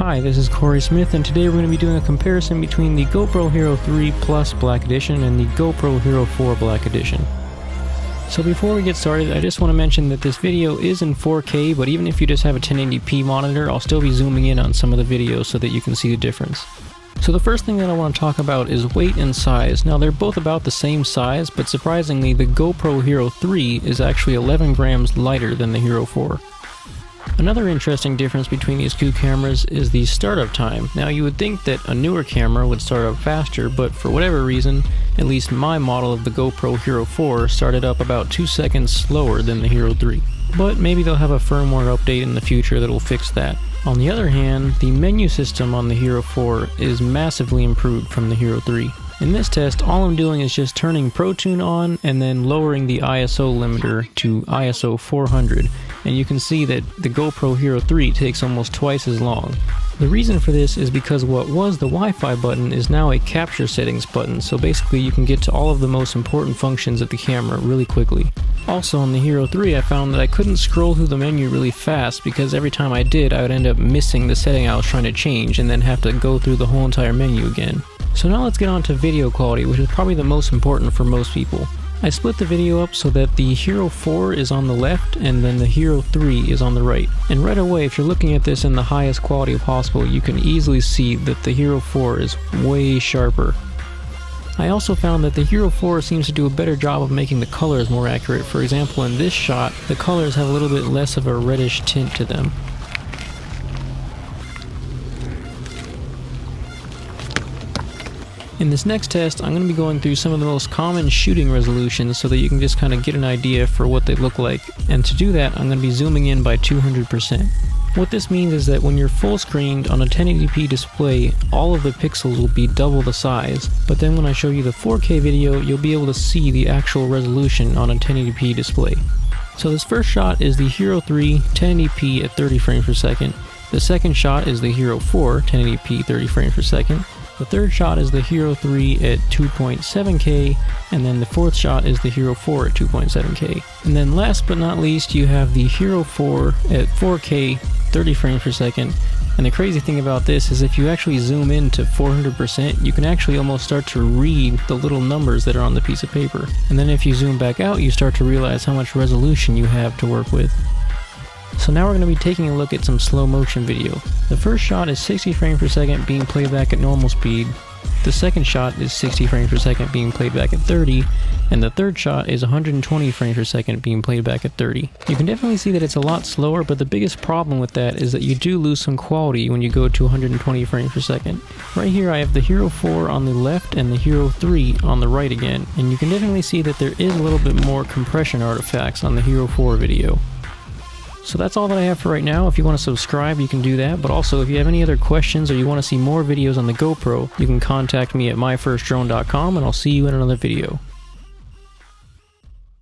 Hi, this is Corey Smith, and today we're going to be doing a comparison between the GoPro Hero 3 Plus Black Edition and the GoPro Hero 4 Black Edition. So before we get started, I just want to mention that this video is in 4K, but even if you just have a 1080p monitor, I'll still be zooming in on some of the videos so that you can see the difference. So the first thing that I want to talk about is weight and size. Now they're both about the same size, but surprisingly the GoPro Hero 3 is actually 11 grams lighter than the Hero 4. Another interesting difference between these two cameras is the startup time. Now you would think that a newer camera would start up faster, but for whatever reason, at least my model of the GoPro Hero 4 started up about 2 seconds slower than the Hero 3. But maybe they'll have a firmware update in the future that'll fix that. On the other hand, the menu system on the Hero 4 is massively improved from the Hero 3. In this test, all I'm doing is just turning ProTune on and then lowering the ISO limiter to ISO 400, and you can see that the GoPro Hero 3 takes almost twice as long. The reason for this is because what was the Wi-Fi button is now a capture settings button, so basically you can get to all of the most important functions of the camera really quickly. Also on the Hero 3 I found that I couldn't scroll through the menu really fast because every time I did I would end up missing the setting I was trying to change and then have to go through the whole entire menu again. So now let's get on to video quality, which is probably the most important for most people. I split the video up so that the Hero 4 is on the left and then the Hero 3 is on the right. And right away, if you're looking at this in the highest quality possible, you can easily see that the Hero 4 is way sharper. I also found that the Hero 4 seems to do a better job of making the colors more accurate. For example, in this shot, the colors have a little bit less of a reddish tint to them. In this next test, I'm going to be going through some of the most common shooting resolutions so that you can just kind of get an idea for what they look like. And to do that, I'm going to be zooming in by 200%. What this means is that when you're full screened on a 1080p display, all of the pixels will be double the size. But then when I show you the 4K video, you'll be able to see the actual resolution on a 1080p display. So this first shot is the Hero 3 1080p at 30 frames per second. The second shot is the Hero 4 1080p 30 frames per second. The third shot is the Hero 3 at 2.7K, and then the fourth shot is the Hero 4 at 2.7K. And then last but not least, you have the Hero 4 at 4K, 30 frames per second. And the crazy thing about this is if you actually zoom in to 400%, you can actually almost start to read the little numbers that are on the piece of paper. And then if you zoom back out, you start to realize how much resolution you have to work with. So now we're going to be taking a look at some slow motion video. The first shot is 60 frames per second being played back at normal speed. The second shot is 60 frames per second being played back at 30. And the third shot is 120 frames per second being played back at 30. You can definitely see that it's a lot slower, but the biggest problem with that is that you do lose some quality when you go to 120 frames per second. Right here I have the Hero 4 on the left and the Hero 3 on the right again. And you can definitely see that there is a little bit more compression artifacts on the Hero 4 video. So that's all that I have for right now. If you want to subscribe, you can do that. But also, if you have any other questions or you want to see more videos on the GoPro, you can contact me at myfirstdrone.com, and I'll see you in another video.